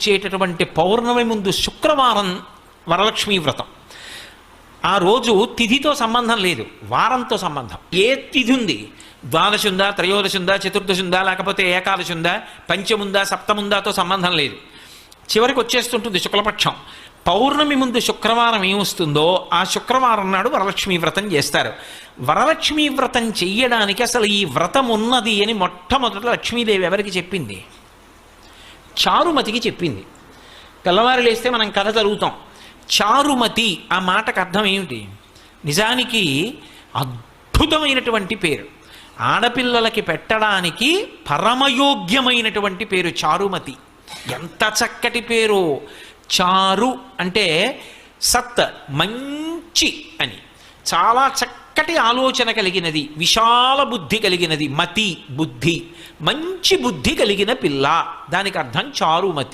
వచ్చేటటువంటి పౌర్ణమి ముందు శుక్రవారం వరలక్ష్మీ వ్రతం. ఆ రోజు తిథితో సంబంధం లేదు, వారంతో సంబంధం. ఏ తిథి ఉంది, ద్వాదశి ఉందా, త్రయోదశి ఉందా, చతుర్దశి ఉందా, లేకపోతే ఏకాదశి ఉందా, పంచముందా, సప్తముందాతో సంబంధం లేదు. చివరికి వచ్చేస్తుంటుంది శుక్లపక్షం. పౌర్ణమి ముందు శుక్రవారం ఏమొస్తుందో ఆ శుక్రవారం నాడు వరలక్ష్మీ వ్రతం చేస్తారు. వరలక్ష్మీ వ్రతం చెయ్యడానికి అసలు ఈ వ్రతం ఉన్నది అని మొట్టమొదట లక్ష్మీదేవి ఎవరికి చెప్పింది? చారుమతికి చెప్పింది. తెల్లవారు లేస్తే మనం కథ చదువుతాం. చారుమతి ఆ మాటకు అర్థం ఏమిటి? నిజానికి అద్భుతమైనటువంటి పేరు, ఆడపిల్లలకి పెట్టడానికి పరమయోగ్యమైనటువంటి పేరు చారుమతి. ఎంత చక్కటి పేరు! చారు అంటే సత్, మంచి అని, చాలా చక్కటి ఆలోచన కలిగినది, విశాల బుద్ధి కలిగినది. మతి బుద్ధి, మంచి బుద్ధి కలిగిన పిల్ల, దానికి అర్థం చారుమతి.